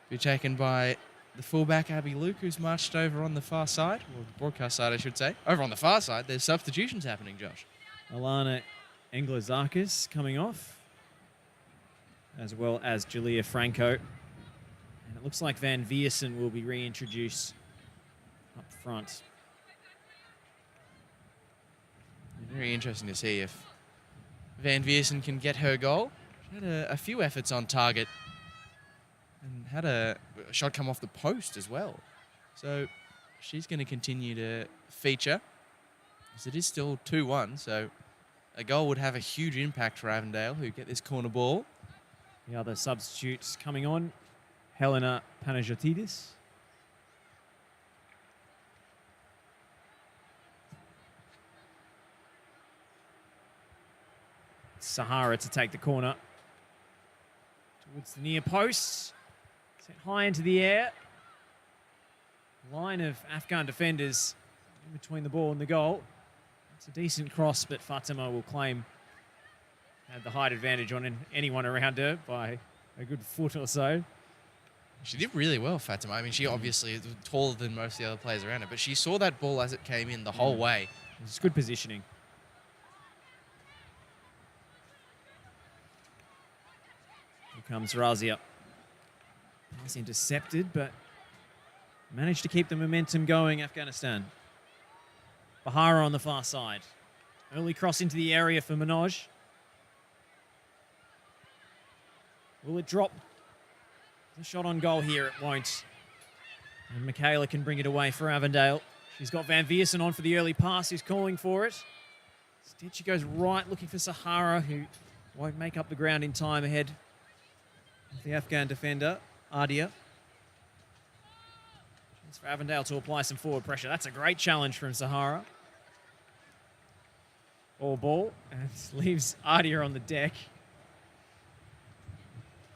be taken by the fullback, Abby Luke, who's marched over on the far side, or the broadcast side, I should say. Over on the far side, there's substitutions happening, Josh. Alana Englazakis coming off, as well as Julia Franco. And it looks like Van Viersen will be reintroduced up front. Very interesting to see if Van Viersen can get her goal. She had a few efforts on target and had a shot come off the post as well. So she's going to continue to feature, as it is still 2-1. So a goal would have a huge impact for Avondale, who get this corner ball. The other substitutes coming on, Helena Panagiotis. Sahara to take the corner towards the near post. Set high into the air. Line of Afghan defenders in between the ball and the goal. It's a decent cross, but Fatima will claim had the height advantage on anyone around her by a good foot or so. She did really well, Fatima. I mean, she obviously is taller than most of the other players around her, but she saw that ball as it came in the whole way. It's good positioning. Here comes Razia. Pass intercepted, but managed to keep the momentum going, Afghanistan. Bahara on the far side. Early cross into the area for Manoj. Will it drop? The shot on goal here, it won't. And Michaela can bring it away for Avondale. She's got Van Viersen on for the early pass. He's calling for it. Instead, she goes right, looking for Sahara, who won't make up the ground in time ahead of the Afghan defender, Adia. It's for Avondale to apply some forward pressure. That's a great challenge from Sahara. Ball and leaves Adia on the deck.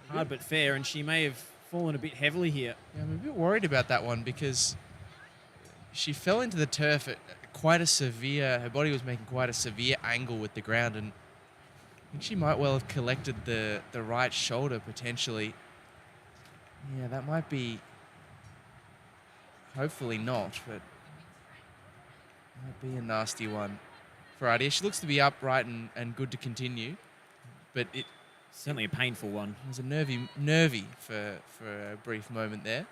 Hard but fair, and she may have fallen a bit heavily here. Yeah, I'm a bit worried about that one because she fell into the turf at quite a severe, her body was making quite a severe angle with the ground, and I think she might well have collected the right shoulder potentially. Yeah, that might be, hopefully not, but might be a nasty one for Adia. She looks to be upright and good to continue, but it certainly a painful one. It was a nervy for a brief moment there.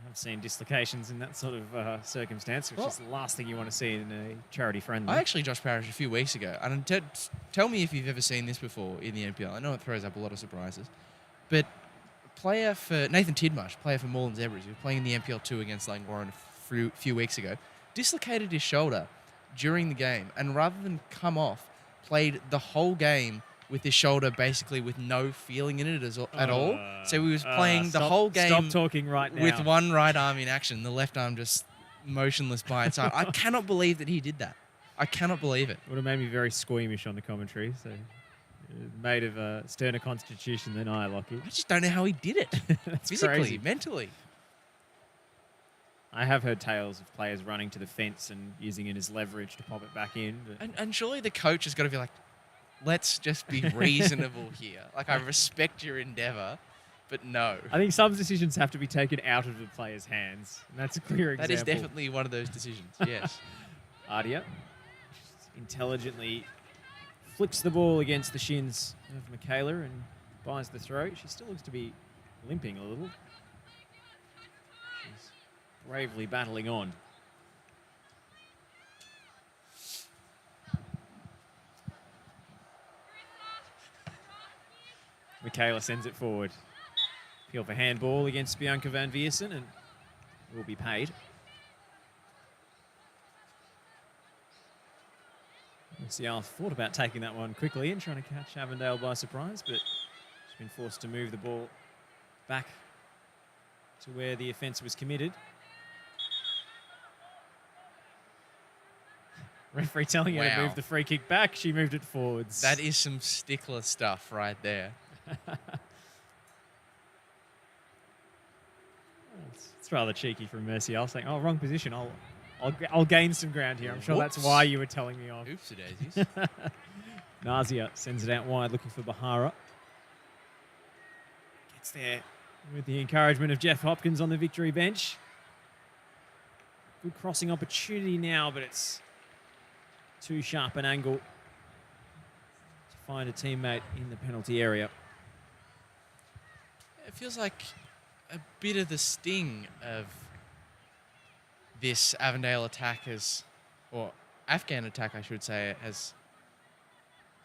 I've seen dislocations in that sort of circumstance, which is the last thing you want to see in a charity friendly. I actually Josh Parrish a few weeks ago, and tell me if you've ever seen this before in the NPL. I know it throws up a lot of surprises, but player for Nathan Tidmarsh, player for Moreland Zebras, who was playing in the NPL 2 against Langwarrin a few weeks ago, dislocated his shoulder during the game, and rather than come off, played the whole game with his shoulder basically with no feeling in it at all. So he was playing the whole game. Stop talking right now. With one right arm in action, the left arm just motionless by its side. I cannot believe that he did that. I cannot believe it. Would have made me very squeamish on the commentary. So made of a sterner constitution than I, Lockie. I just don't know how he did it. Physically, crazy. Mentally. I have heard tales of players running to the fence and using it as leverage to pop it back in. And surely the coach has got to be like, let's just be reasonable here. Like, I respect your endeavour, but no. I think some decisions have to be taken out of the player's hands. And that's a clear example. That is definitely one of those decisions, yes. Adia intelligently flicks the ball against the shins of Michaela and buys the throw. She still looks to be limping a little. She's bravely battling on. Michaela sends it forward. Appeal for handball against Bianca van Viersen and will be paid. Seattle thought about taking that one quickly and trying to catch Avondale by surprise, but she's been forced to move the ball back to where the offence was committed. Referee telling her to move the free kick back. She moved it forwards. That is some stickler stuff right there. It's rather cheeky from Mercy. I was saying, oh, wrong position. I'll gain some ground here. I'm sure that's why you were telling me off. Oopsie daisies. Nazia sends it out wide, looking for Bahara. Gets there with the encouragement of Jeff Hopkins on the victory bench. Good crossing opportunity now, but it's too sharp an angle to find a teammate in the penalty area. It feels like a bit of the sting of this Avondale attack or Afghan attack, I should say, has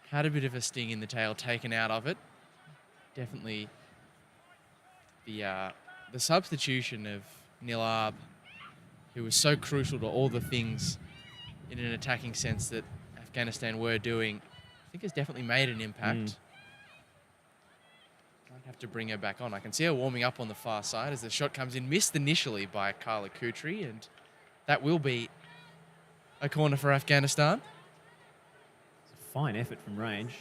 had a bit of a sting in the tail taken out of it. Definitely the substitution of Nilab, who was so crucial to all the things in an attacking sense that Afghanistan were doing, I think has definitely made an impact. Might have to bring her back on. I can see her warming up on the far side as the shot comes in, missed initially by Carla Kutri, and that will be a corner for Afghanistan. It's a fine effort from range.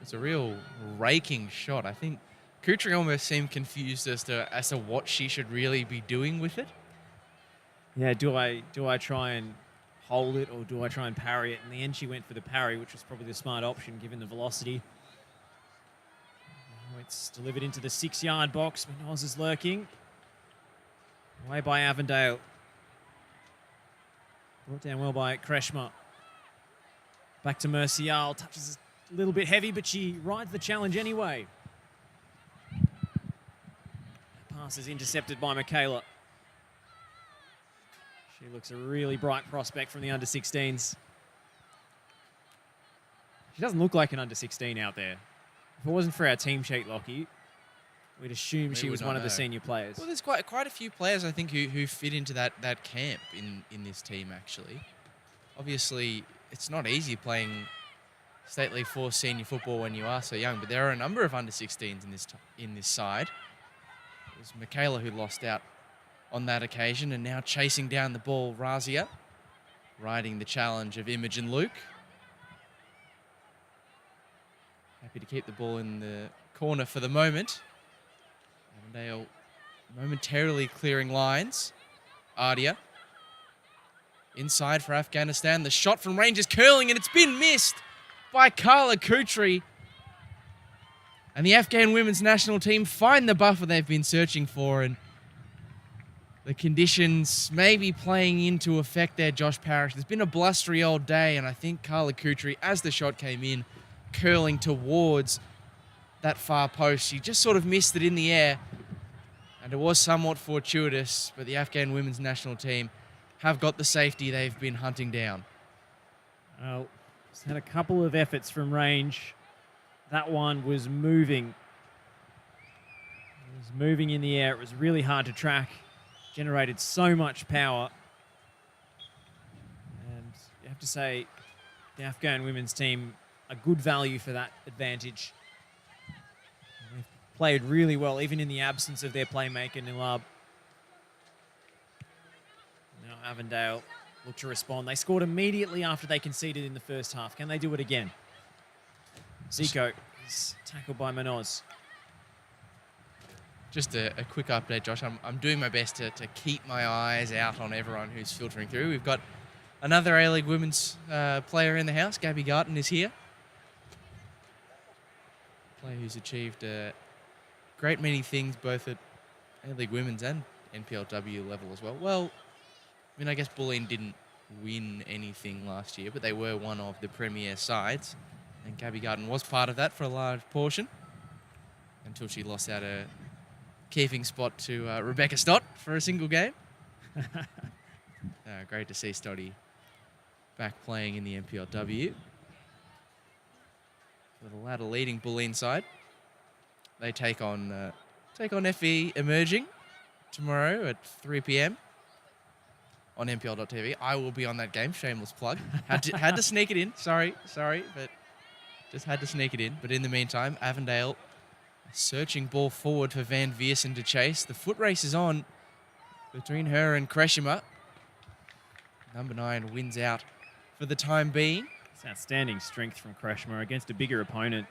It's a real raking shot. I think Kutri almost seemed confused as to what she should really be doing with it. Yeah, do I try and hold it or do I try and parry it? In the end, she went for the parry, which was probably the smart option given the velocity. Now it's delivered into the 6-yard box. Minoz is lurking. Away by Avondale. Brought down well by Kreshma. Back to Mercial. Touches a little bit heavy, but she rides the challenge anyway. Pass is intercepted by Michaela. She looks a really bright prospect from the under-16s. She doesn't look like an under-16 out there. If it wasn't for our team sheet, Lockie, we'd assume she was one of the senior players. Well, there's quite a few players, I think, who fit into that camp in this team, actually. Obviously, it's not easy playing State League 4 senior football when you are so young, but there are a number of under-16s in this side. It was Michaela who lost out on that occasion, and now chasing down the ball, Razia, riding the challenge of Imogen Luke. Happy to keep the ball in the corner for the moment. Avondale momentarily clearing lines. Ardia. Inside for Afghanistan. The shot from range is curling, and it's been missed by Carla Kutri. And the Afghan women's national team find the buffer they've been searching for, and the conditions may be playing into effect there, Josh Parrish. There's been a blustery old day, and I think Carla Kutri, as the shot came in, curling towards that far post, she just sort of missed it in the air, and it was somewhat fortuitous, but the Afghan women's national team have got the safety they've been hunting down. Well, it's had a couple of efforts from range. That one was moving. It was moving in the air. It was really hard to track. Generated so much power. And you have to say, the Afghan women's team, a good value for that advantage. They've played really well, even in the absence of their playmaker, Nilab. Now Avondale look to respond. They scored immediately after they conceded in the first half. Can they do it again? Zico is tackled by Manoz. Just a quick update, Josh. I'm doing my best to keep my eyes out on everyone who's filtering through. We've got another A-League women's player in the house. Gabby Garton is here. Player who's achieved a great many things both at A-League women's and NPLW level as well. Well, I mean, I guess Bulleen didn't win anything last year, but they were one of the premier sides. And Gabby Garden was part of that for a large portion until she lost out a keeping spot to Rebecca Stott for a single game. Great to see Stotty back playing in the NPLW. With the ladder leading Bulleen side. They take on FE Emerging tomorrow at 3 p.m. on NPL.tv. I will be on that game. Shameless plug. Had to sneak it in. Sorry, but just had to sneak it in. But in the meantime, Avondale searching ball forward for Van Viersen to chase. The foot race is on between her and Kreshima. Number 9 wins out for the time being. It's outstanding strength from Kreshima against a bigger opponent.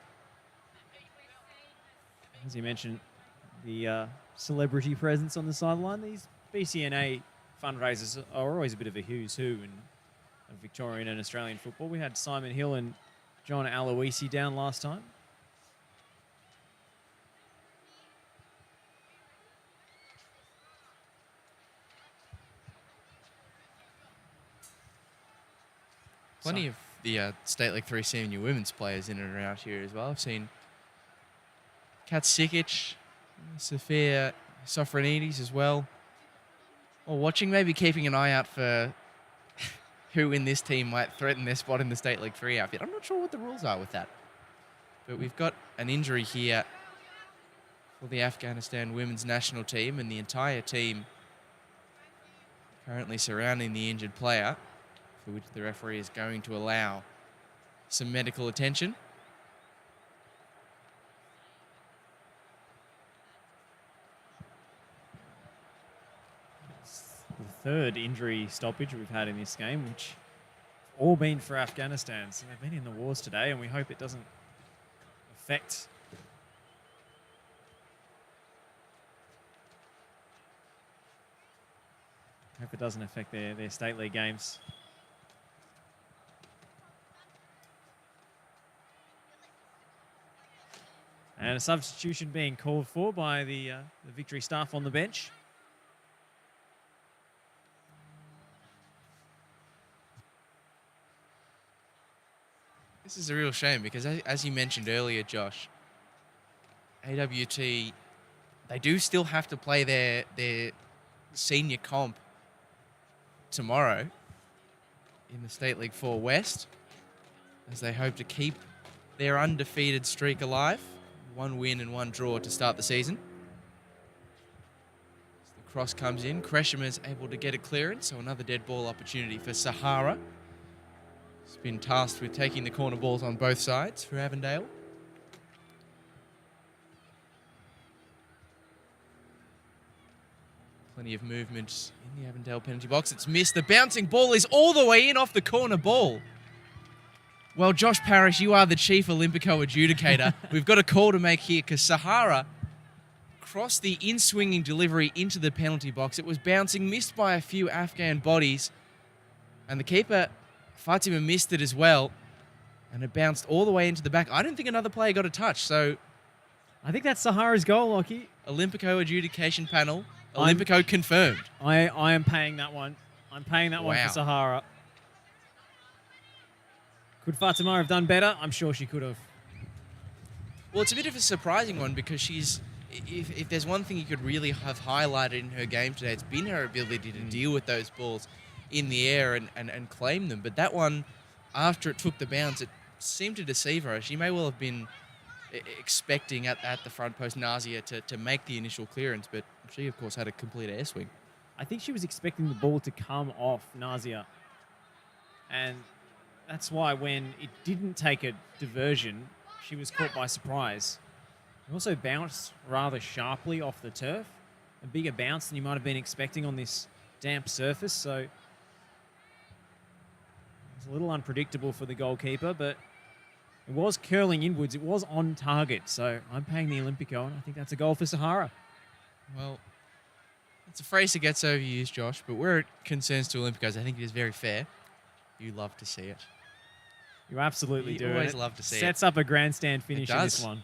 As you mentioned, the celebrity presence on the sideline. These BCNA fundraisers are always a bit of a who's who in Victorian and Australian football. We had Simon Hill and John Aloisi down last time. Plenty of the State League 3 senior women's players in and around here as well. I've seen Kat Sikic, Sofia Sofronides as well. Or watching, maybe keeping an eye out for who in this team might threaten their spot in the State League 3 outfit. I'm not sure what the rules are with that. But we've got an injury here for the Afghanistan women's national team, and the entire team currently surrounding the injured player, for which the referee is going to allow some medical attention. The third injury stoppage we've had in this game, which all been for Afghanistan. So they've been in the wars today, and we hope it doesn't affect their State League games. And a substitution being called for by the Victory staff on the bench. This is a real shame because, as you mentioned earlier, Josh, AWT, they do still have to play their senior comp tomorrow in the State League 4 West, as they hope to keep their undefeated streak alive. 1 win and 1 draw to start the season. As the cross comes in, Kreshima's able to get a clearance, so another dead ball opportunity for Sahara. has been tasked with taking the corner balls on both sides for Avondale. Plenty of movement in the Avondale penalty box. It's missed. The bouncing ball is all the way in off the corner ball. Well, Josh Parrish, you are the chief Olympico adjudicator. We've got a call to make here because Sahara crossed the in-swinging delivery into the penalty box. It was bouncing, missed by a few Afghan bodies. And the keeper, Fatima, missed it as well. And it bounced all the way into the back. I don't think another player got a touch. So I think that's Sahara's goal, Lockie. Olympico adjudication panel. Olympico confirmed. I am paying that one. I'm paying that one for Sahara. Could Fatima have done better? I'm sure she could have. Well, it's a bit of a surprising one because she's, if there's one thing you could really have highlighted in her game today, it's been her ability to deal with those balls in the air and claim them. But that one, after it took the bounce, it seemed to deceive her. She may well have been expecting at the front post Nazia to make the initial clearance, but she, of course, had a complete air swing. I think she was expecting the ball to come off Nazia. And that's why when it didn't take a diversion, she was caught by surprise. It also bounced rather sharply off the turf. A bigger bounce than you might have been expecting on this damp surface. So it was a little unpredictable for the goalkeeper, but it was curling inwards. It was on target. So I'm paying the Olympico, and I think that's a goal for Sahara. Well, it's a phrase that gets overused, Josh, but where it concerns to Olympicos, I think it is very fair. You love to see it. You absolutely do. You always love to see it. Sets up a grandstand finish in this one.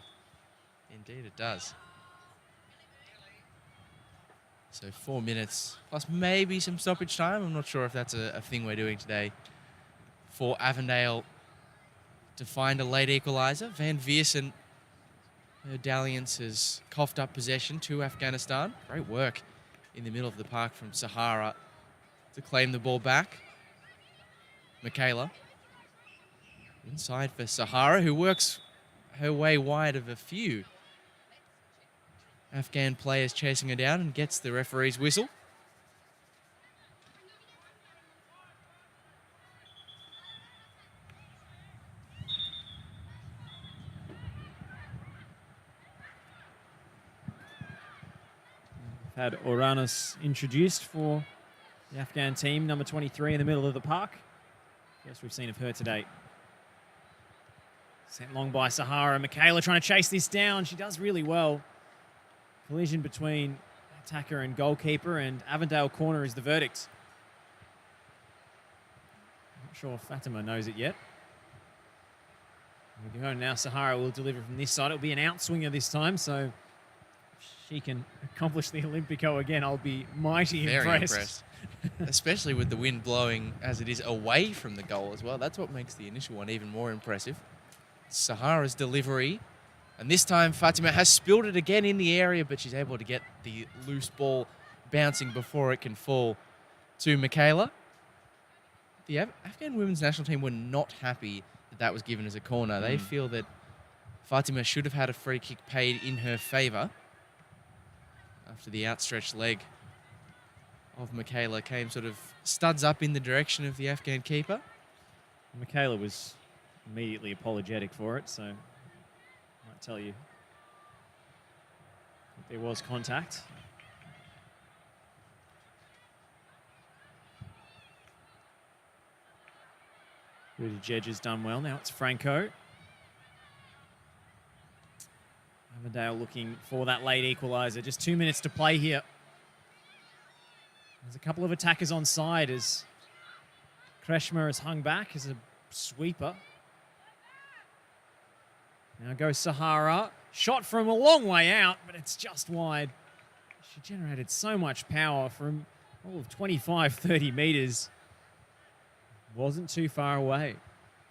Indeed, it does. So 4 minutes plus maybe some stoppage time. I'm not sure if that's a thing we're doing today for Avondale to find a late equaliser. Van Viersen, her dalliance has coughed up possession to Afghanistan. Great work in the middle of the park from Sahara to claim the ball back. Michaela inside for Sahara, who works her way wide of a few Afghan players chasing her down and gets the referee's whistle. Had Oranos introduced for the Afghan team, number 23 in the middle of the park. Yes, we've seen of her today. Sent long by Sahara. Michaela trying to chase this down. She does really well. Collision between attacker and goalkeeper, and Avondale corner is the verdict. Not sure if Fatima knows it yet. Here we go. Now Sahara will deliver from this side. It'll be an outswinger this time, so if she can accomplish the Olympico again, I'll be mighty impressed. Especially with the wind blowing as it is away from the goal as well. That's what makes the initial one even more impressive. Sahara's delivery. And this time, Fatima has spilled it again in the area, but she's able to get the loose ball bouncing before it can fall to Michaela. The Afghan women's national team were not happy that that was given as a corner. They feel that Fatima should have had a free kick paid in her favour after the outstretched leg of Michaela came sort of studs up in the direction of the Afghan keeper. Michaela was immediately apologetic for it, so I might tell you that there was contact. Buttigieg has done well. Now it's Franco. Avondale looking for that late equaliser. Just 2 minutes to play here. There's a couple of attackers on side as Kreshmer has hung back as a sweeper. Now goes Sahara. Shot from a long way out, but it's just wide. She generated so much power from all of 25, 30 metres. Wasn't too far away.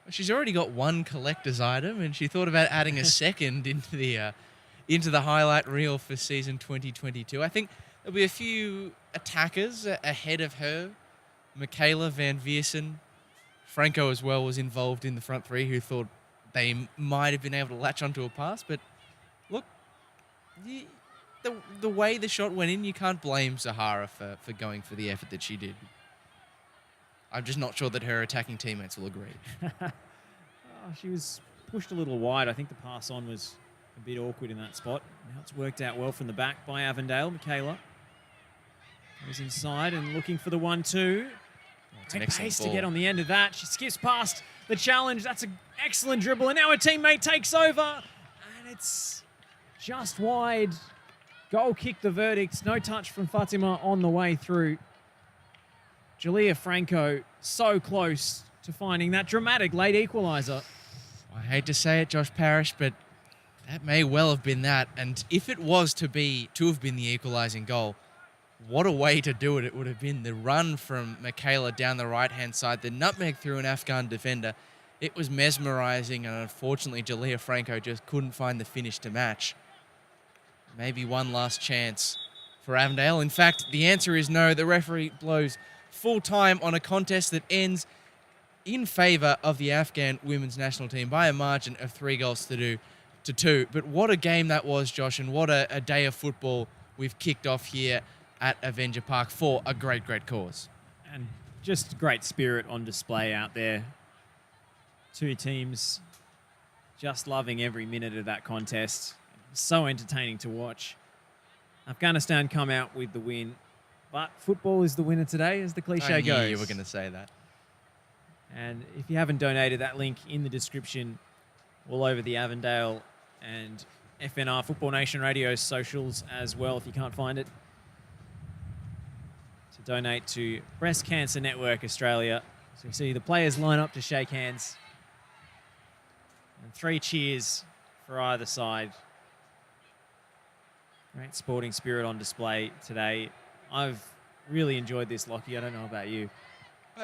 She's already got one collector's item, and she thought about adding a second into the highlight reel for season 2022. I think there'll be a few attackers ahead of her. Michaela, Van Viersen, Franco as well was involved in the front three, who thought they might have been able to latch onto a pass. But look, the way the shot went in, you can't blame Sahara for going for the effort that she did. I'm just not sure that her attacking teammates will agree. She was pushed a little wide. I think the pass on was a bit awkward in that spot. Now it's worked out well from the back by Avondale. Michaela goes inside and looking for the 1-2. It's an Great excellent pace to ball. get on the end of that. She skips past the challenge. That's an excellent dribble. And now her teammate takes over. And it's just wide. Goal kick the verdict. No touch from Fatima on the way through. Julia Franco so close to finding that dramatic late equaliser. I hate to say it, Josh Parrish, but that may well have been that. And if it was to have been the equalising goal, what a way to do it. It would have been the run from Michaela down the right-hand side, the nutmeg through an Afghan defender. It was mesmerising, and unfortunately, Julia Franco just couldn't find the finish to match. Maybe one last chance for Avondale. In fact, the answer is no. The referee blows full time on a contest that ends in favour of the Afghan women's national team by a margin of 3-2. But what a game that was, Josh, and what a day of football we've kicked off here at Avenger Park for a great, great cause. And just great spirit on display out there. Two teams just loving every minute of that contest. So entertaining to watch. Afghanistan come out with the win, but football is the winner today, as the cliche I knew goes. you were going to say that. And if you haven't donated, that link in the description all over the Avondale and FNR Football Nation Radio socials as well, if you can't find it, to donate to Breast Cancer Network Australia. So you see the players line up to shake hands. And 3 cheers for either side. Great sporting spirit on display today. I've really enjoyed this, Lockie. I don't know about you.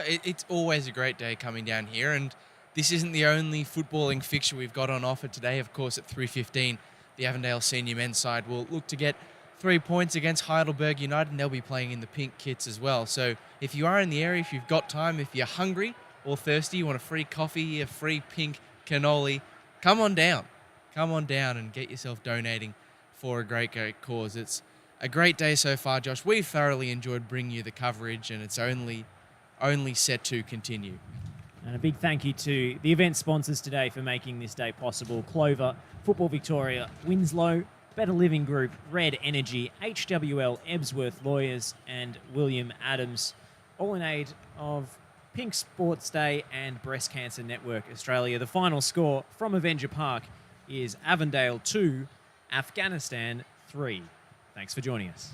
It's always a great day coming down here, and this isn't the only footballing fixture we've got on offer today. Of course, at 3:15, the Avondale senior men's side will look to get 3 points against Heidelberg United, and they'll be playing in the pink kits as well. So if you are in the area, if you've got time, if you're hungry or thirsty, you want a free coffee, a free pink cannoli, come on down. Come on down and get yourself donating for a great, great cause. It's a great day so far, Josh. We've thoroughly enjoyed bringing you the coverage, and it's only set to continue. And a big thank you to the event sponsors today for making this day possible. Clover, Football Victoria, Winslow, Better Living Group, Red Energy, HWL, Ebsworth Lawyers, and William Adams, all in aid of Pink Sports Day and Breast Cancer Network Australia. The final score from Avenger Park is Avondale 2, Afghanistan 3. Thanks for joining us.